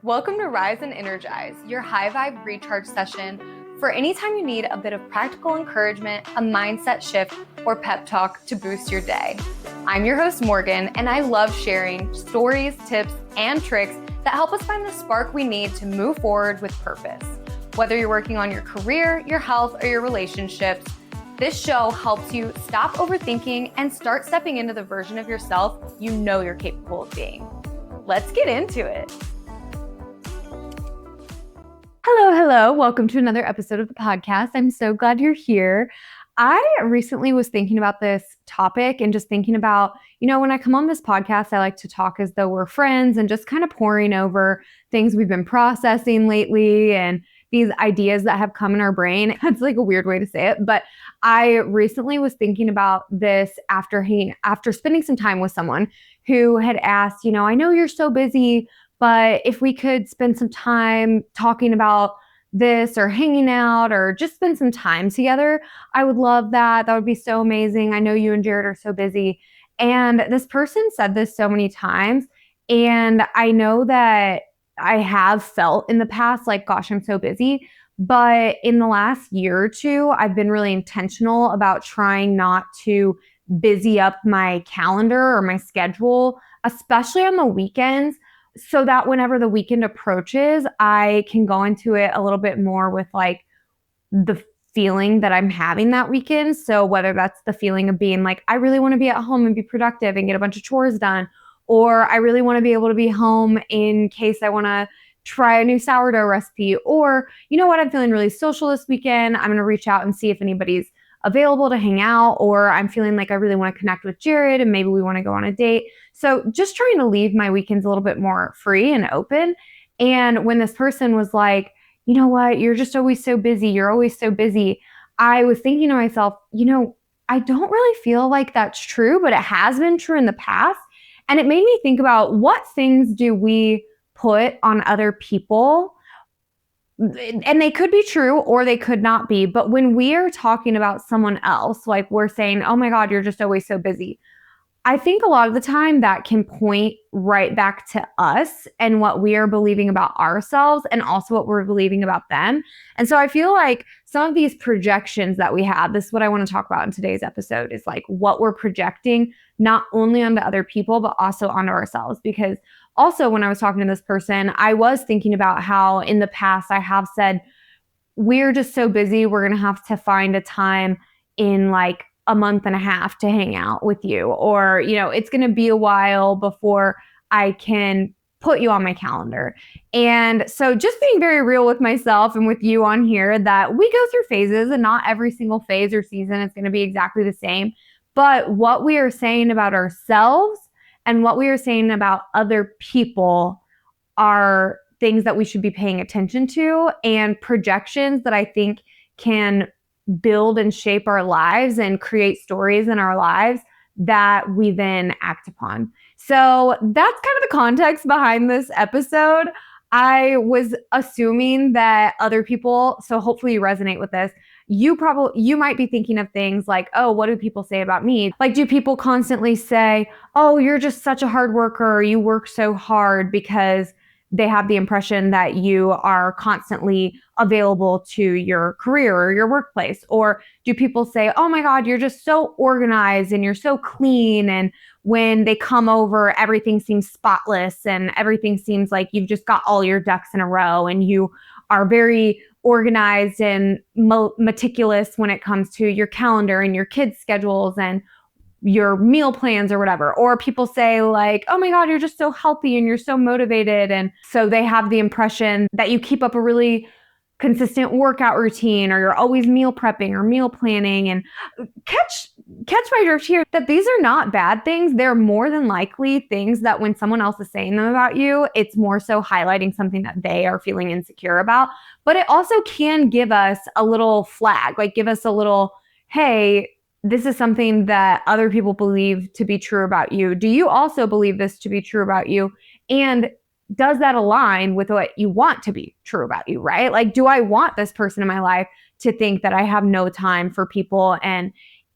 Welcome to Rise and Energize, your high vibe recharge session for anytime you need a bit of practical encouragement, a mindset shift, or pep talk to boost your day. I'm your host, Morgan, and I love sharing stories, tips, and tricks that help us find the spark we need to move forward with purpose. Whether you're working on your career, your health, or your relationships, this show helps you stop overthinking and start stepping into the version of yourself you know you're capable of being. Let's get into it. Hello. Welcome to another episode of the podcast. I'm so glad you're here. I recently was thinking about this topic and just thinking about, when I come on this podcast, I like to talk as though we're friends and just kind of pouring over things we've been processing lately and these ideas that have come in our brain. That's like a weird way to say it, but I recently was thinking about this after spending some time with someone who had asked, I know you're so busy, but if we could spend some time talking about this or hanging out or just spend some time together, I would love that. That would be so amazing. I know you and Jared are so busy. And this person said this so many times. And I know that I have felt in the past like, gosh, I'm so busy. But in the last year or two, I've been really intentional about trying not to busy up my calendar or my schedule, especially on the weekends, so that whenever the weekend approaches, I can go into it a little bit more with like the feeling that I'm having that weekend. So whether that's the feeling of being like, I really want to be at home and be productive and get a bunch of chores done, or I really want to be able to be home in case I want to try a new sourdough recipe, or you know what, I'm feeling really social this weekend. I'm going to reach out and see if anybody's available to hang out, or I'm feeling like I really want to connect with Jared and maybe we want to go on a date. So just trying to leave my weekends a little bit more free and open. And when this person was like, you know what, you're just always so busy. You're always so busy. I was thinking to myself, I don't really feel like that's true, but it has been true in the past. And it made me think about what things do we put on other people, and they could be true or they could not be. But when we are talking about someone else, like we're saying, oh my God, you're just always so busy, I think a lot of the time that can point right back to us and what we are believing about ourselves and also what we're believing about them. And so I feel like some of these projections that we have, this is what I want to talk about in today's episode, is like what we're projecting not only onto other people, but also onto ourselves. Because also when I was talking to this person, I was thinking about how in the past I have said, we're just so busy, we're going to have to find a time in like a month and a half to hang out with you, or, it's going to be a while before I can put you on my calendar. And so just being very real with myself and with you on here, that we go through phases and not every single phase or season is going to be exactly the same. But what we are saying about ourselves and what we are saying about other people are things that we should be paying attention to, and projections that I think can build and shape our lives and create stories in our lives that we then act upon. So that's kind of the context behind this episode. I was assuming that other people, so hopefully you resonate with this, you might be thinking of things like, oh, what do people say about me? Like, do people constantly say, oh, you're just such a hard worker, or you work so hard, because they have the impression that you are constantly available to your career or your workplace? Or do people say, oh my God, you're just so organized and you're so clean, and when they come over, everything seems spotless and everything seems like you've just got all your ducks in a row and you are very organized and meticulous when it comes to your calendar and your kids' schedules and your meal plans or whatever? Or people say like, oh my God, you're just so healthy and you're so motivated. And so they have the impression that you keep up a really consistent workout routine, or you're always meal prepping or meal planning. And catch my drift here, that these are not bad things. They're more than likely things that when someone else is saying them about you, it's more so highlighting something that they are feeling insecure about. But it also can give us a little flag, like give us a little, hey, this is something that other people believe to be true about you. Do you also believe this to be true about you? And does that align with what you want to be true about you, right? Like, do I want this person in my life to think that I have no time for people and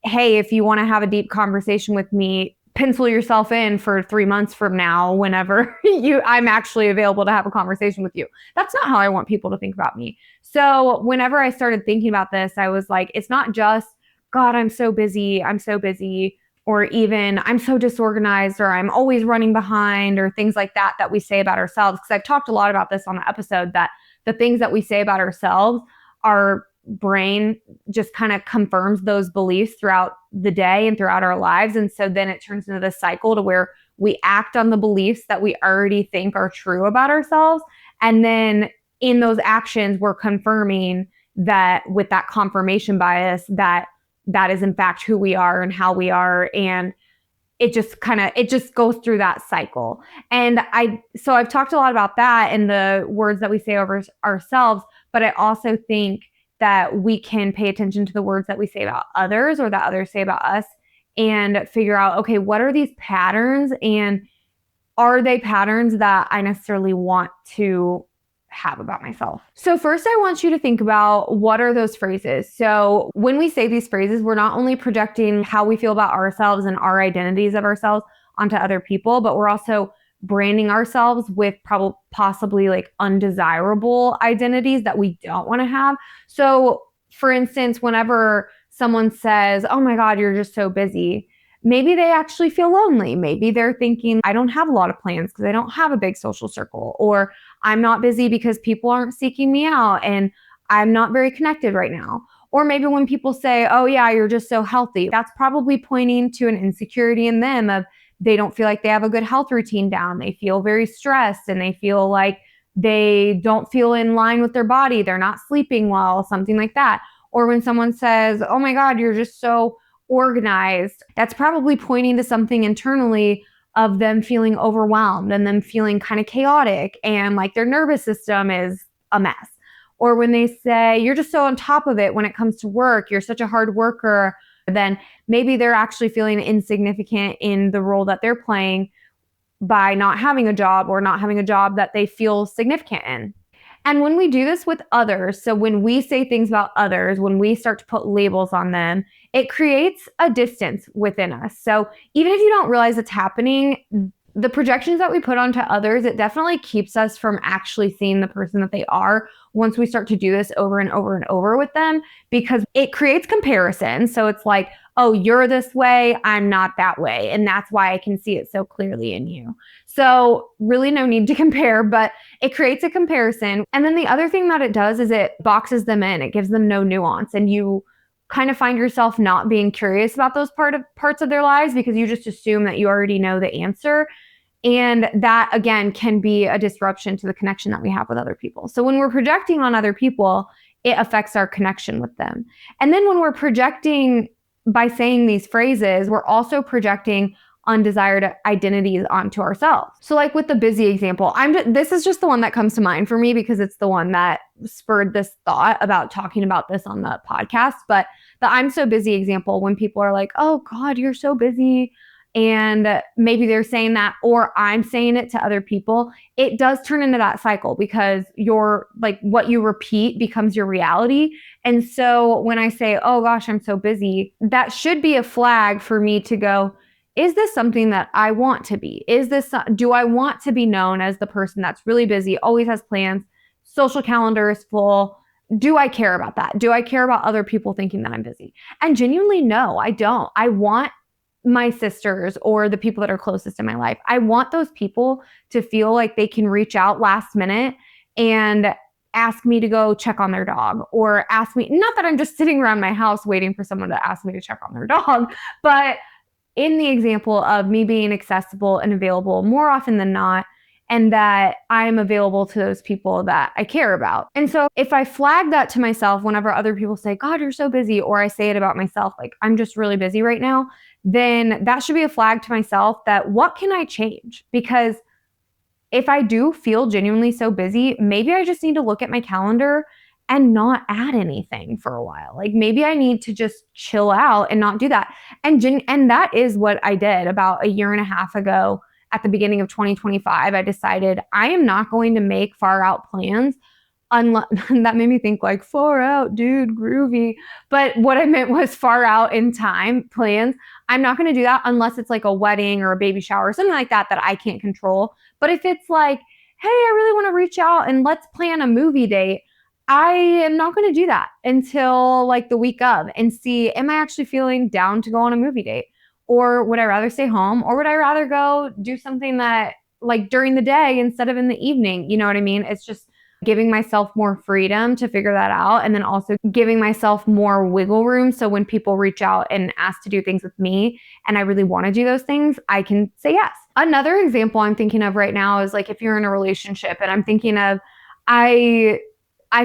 hey, if you want to have a deep conversation with me, pencil yourself in for 3 months from now, whenever I'm actually available to have a conversation with you. That's not how I want people to think about me. So whenever I started thinking about this, I was like, it's not just, God, I'm so busy. Or even I'm so disorganized, or I'm always running behind, or things like that we say about ourselves. Because I've talked a lot about this on the episode, that the things that we say about ourselves, our brain just kind of confirms those beliefs throughout the day and throughout our lives. And so then it turns into this cycle to where we act on the beliefs that we already think are true about ourselves. And then in those actions, we're confirming that with that confirmation bias, that is in fact who we are and how we are. And it just goes through that cycle. And so I've talked a lot about that and the words that we say over ourselves, but I also think that we can pay attention to the words that we say about others, or that others say about us, and figure out, okay, what are these patterns, and are they patterns that I necessarily want to have about myself? So first, I want you to think about, what are those phrases? So when we say these phrases, we're not only projecting how we feel about ourselves and our identities of ourselves onto other people, but we're also branding ourselves with possibly like undesirable identities that we don't want to have. So for instance, whenever someone says, oh my God, you're just so busy, maybe they actually feel lonely. Maybe they're thinking, I don't have a lot of plans because I don't have a big social circle, or I'm not busy because people aren't seeking me out and I'm not very connected right now. Or maybe when people say, oh yeah, you're just so healthy, that's probably pointing to an insecurity in them of, they don't feel like they have a good health routine down. They feel very stressed and they feel like they don't feel in line with their body. They're not sleeping well, something like that. Or when someone says, oh my God, you're just so organized, that's probably pointing to something internally of them feeling overwhelmed and them feeling kind of chaotic and like their nervous system is a mess. Or when they say, you're just so on top of it when it comes to work, you're such a hard worker, then maybe they're actually feeling insignificant in the role that they're playing by not having a job, or not having a job that they feel significant in. And when we do this with others, so when we say things about others, when we start to put labels on them, it creates a distance within us. So even if you don't realize it's happening, the projections that we put onto others, it definitely keeps us from actually seeing the person that they are once we start to do this over and over and over with them, because it creates comparison. So it's like, oh, you're this way, I'm not that way. And that's why I can see it so clearly in you. So really no need to compare, but it creates a comparison. And then the other thing that it does is it boxes them in. It gives them no nuance. And you kind of find yourself not being curious about those parts of their lives because you just assume that you already know the answer. And that, again, can be a disruption to the connection that we have with other people. So when we're projecting on other people, it affects our connection with them. And then when we're projecting by saying these phrases, we're also projecting undesired identities onto ourselves. So like with the busy example, this is just the one that comes to mind for me because it's the one that spurred this thought about talking about this on the podcast. But the I'm so busy example, when people are like, oh God, you're so busy, and maybe they're saying that, or I'm saying it to other people, it does turn into that cycle because you're like, what you repeat becomes your reality. And so when I say, oh gosh, I'm so busy, that should be a flag for me to go, is this something that I want to be? Do I want to be known as the person that's really busy, always has plans, social calendar is full? Do I care about that? Do I care about other people thinking that I'm busy? And genuinely, no, I don't. I want my sisters or the people that are closest in my life, I want those people to feel like they can reach out last minute and ask me to go check on their dog, or ask me, not that I'm just sitting around my house waiting for someone to ask me to check on their dog, but in the example of me being accessible and available more often than not, and that I'm available to those people that I care about. And so if I flag that to myself whenever other people say, God, you're so busy, or I say it about myself, like, I'm just really busy right now, then that should be a flag to myself that what can I change? Because if I do feel genuinely so busy, maybe I just need to look at my calendar and not add anything for a while. Like maybe I need to just chill out and not do that. And that is what I did about a year and a half ago. At the beginning of 2025, I decided I am not going to make far out plans That made me think like far out, dude, groovy. But what I meant was far out in time plans. I'm not going to do that unless it's like a wedding or a baby shower or something like that that I can't control. But if it's like, hey, I really want to reach out and let's plan a movie date, I am not going to do that until like the week of and see, am I actually feeling down to go on a movie date? Or would I rather stay home? Or would I rather go do something that like during the day instead of in the evening? You know what I mean? It's just giving myself more freedom to figure that out. And then also giving myself more wiggle room. So when people reach out and ask to do things with me and I really want to do those things, I can say yes. Another example I'm thinking of right now is like if you're in a relationship and I'm thinking of, I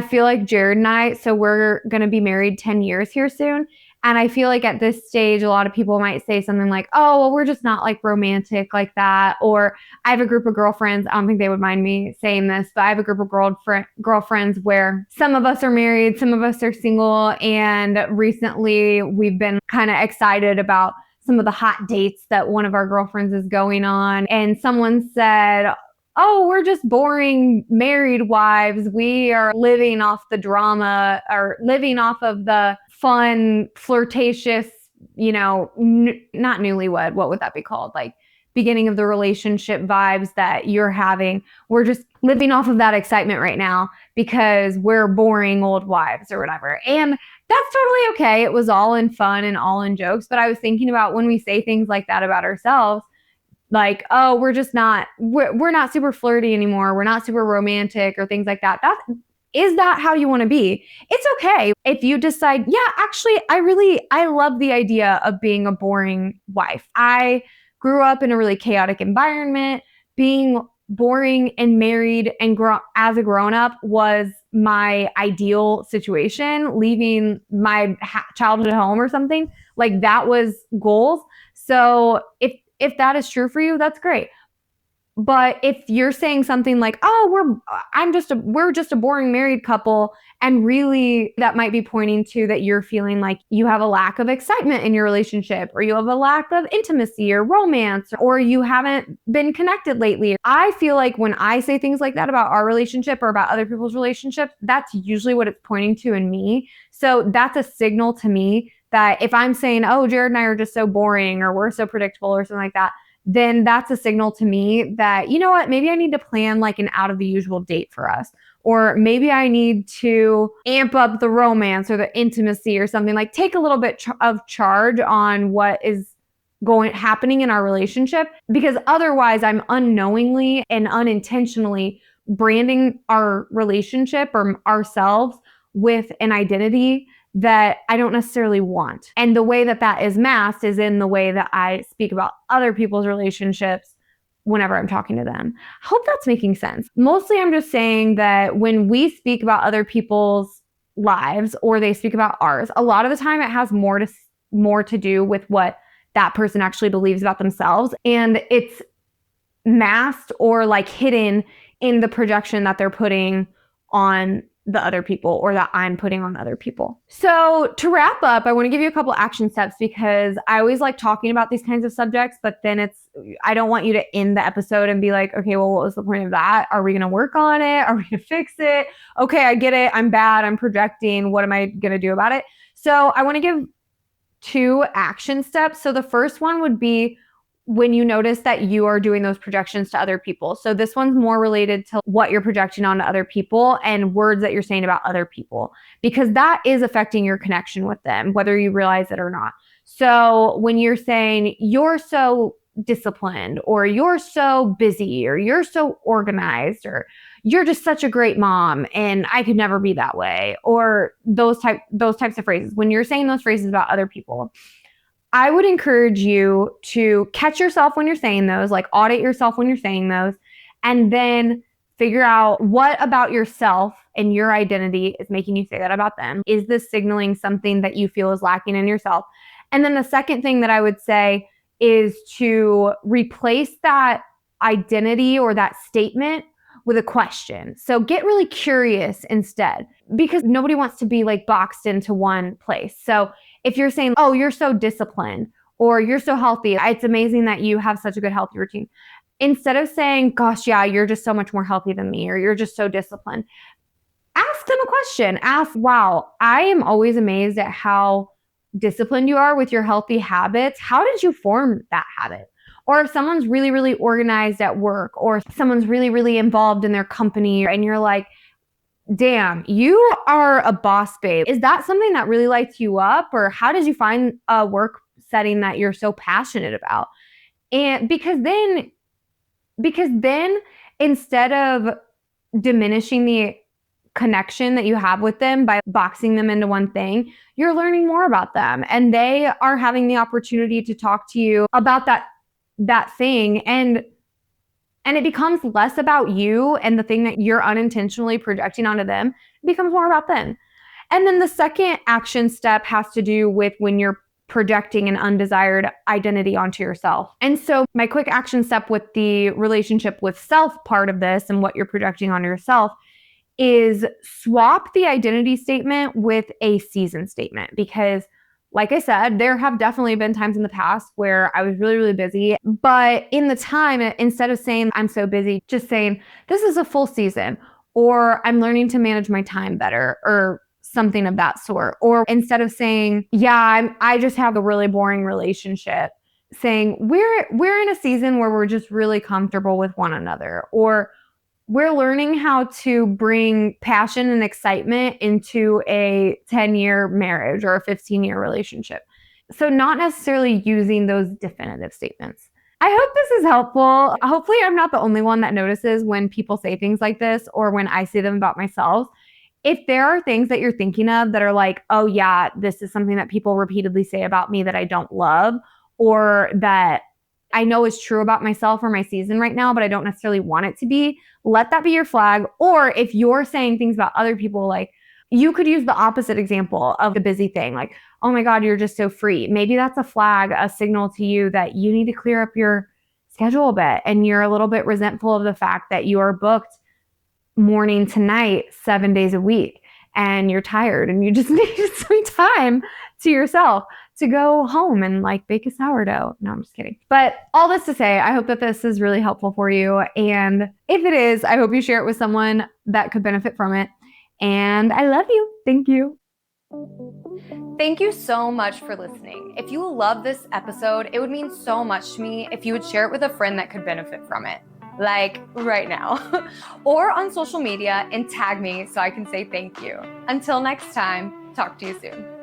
feel like Jared and I, so we're going to be married 10 years here soon. And I feel like at this stage, a lot of people might say something like, oh, well, we're just not like romantic like that. Or I have a group of girlfriends. I don't think they would mind me saying this, but I have a group of girlfriends where some of us are married, some of us are single. And recently we've been kind of excited about some of the hot dates that one of our girlfriends is going on. And someone said, oh, we're just boring married wives. We are living off the drama or living off of the fun, flirtatious, not newlywed. What would that be called? Like beginning of the relationship vibes that you're having. We're just living off of that excitement right now because we're boring old wives or whatever. And that's totally okay. It was all in fun and all in jokes. But I was thinking about when we say things like that about ourselves, like, oh, we're not super flirty anymore. We're not super romantic or things like that. Is that how you want to be? It's okay if you decide, yeah, actually, I love the idea of being a boring wife. I grew up in a really chaotic environment. Being boring and married and as a grown up was my ideal situation. Leaving my childhood home or something like that was goals. So if that is true for you, that's great. But if you're saying something like, "Oh, we're just a boring married couple," and really that might be pointing to that you're feeling like you have a lack of excitement in your relationship, or you have a lack of intimacy or romance, or you haven't been connected lately. I feel like when I say things like that about our relationship or about other people's relationships, that's usually what it's pointing to in me. So that's a signal to me that if I'm saying, "Oh, Jared and I are just so boring," or "We're so predictable," or something like that, then that's a signal to me that, you know what, maybe I need to plan like an out of the usual date for us. Or maybe I need to amp up the romance or the intimacy or something, like take a little bit of charge on what is happening in our relationship, because otherwise I'm unknowingly and unintentionally branding our relationship or ourselves with an identity that I don't necessarily want. And the way that that is masked is in the way that I speak about other people's relationships whenever I'm talking to them. I hope that's making sense. Mostly I'm just saying that when we speak about other people's lives or they speak about ours, a lot of the time it has more to do with what that person actually believes about themselves. And it's masked or like hidden in the projection that they're putting on the other people or that I'm putting on other people. So to wrap up, I want to give you a couple action steps because I always like talking about these kinds of subjects, but then I don't want you to end the episode and be like, okay, well, what was the point of that? Are we going to work on it? Are we going to fix it? Okay, I get it. I'm bad. I'm projecting. What am I going to do about it? So I want to give 2 action steps. So the first one would be when you notice that you are doing those projections to other people. So this one's more related to what you're projecting onto other people and words that you're saying about other people, because that is affecting your connection with them, whether you realize it or not. So when you're saying you're so disciplined, or you're so busy, or you're so organized, or you're just such a great mom and I could never be that way, or those types of phrases, when you're saying those phrases about other people, I would encourage you to catch yourself when you're saying those, like audit yourself when you're saying those, and then figure out what about yourself and your identity is making you say that about them. Is this signaling something that you feel is lacking in yourself? And then the second thing that I would say is to replace that identity or that statement with a question. So get really curious instead, because nobody wants to be like boxed into one place. So if you're saying, oh, you're so disciplined, or you're so healthy, it's amazing that you have such a good healthy routine. Instead of saying, gosh, yeah, you're just so much more healthy than me, or you're just so disciplined, ask them a question. Ask, wow, I am always amazed at how disciplined you are with your healthy habits. How did you form that habit? Or if someone's really, really organized at work, or someone's really, really involved in their company, and you're like, damn, you are a boss babe. Is that something that really lights you up? Or how did you find a work setting that you're so passionate about? And because then instead of diminishing the connection that you have with them by boxing them into one thing, you're learning more about them, and they are having the opportunity to talk to you about that thing, and it becomes less about you and the thing that you're unintentionally projecting onto them. It becomes more about them. And then the second action step has to do with when you're projecting an undesired identity onto yourself. And so my quick action step with the relationship with self part of this and what you're projecting on yourself is swap the identity statement with a season statement. Because like I said, there have definitely been times in the past where I was really, really busy. But in the time, instead of saying I'm so busy, just saying this is a full season, or I'm learning to manage my time better, or something of that sort. Or instead of saying, yeah, I just have a really boring relationship, saying we're in a season where we're just really comfortable with one another, or we're learning how to bring passion and excitement into a 10-year marriage or a 15-year relationship. So not necessarily using those definitive statements. I hope this is helpful. Hopefully I'm not the only one that notices when people say things like this or when I say them about myself. If there are things that you're thinking of that are like, oh yeah, this is something that people repeatedly say about me that I don't love, or that I know is true about myself or my season right now, but I don't necessarily want it to be, let that be your flag. Or if you're saying things about other people, like you could use the opposite example of the busy thing, like, oh my God, you're just so free. Maybe that's a flag, a signal to you that you need to clear up your schedule a bit, and you're a little bit resentful of the fact that you are booked morning to night, 7 days a week, and you're tired and you just need some time to yourself to go home and like bake a sourdough. No, I'm just kidding. But all this to say, I hope that this is really helpful for you. And if it is, I hope you share it with someone that could benefit from it. And I love you. Thank you. Thank you so much for listening. If you love this episode, it would mean so much to me if you would share it with a friend that could benefit from it, like right now, or on social media and tag me so I can say thank you. Until next time, talk to you soon.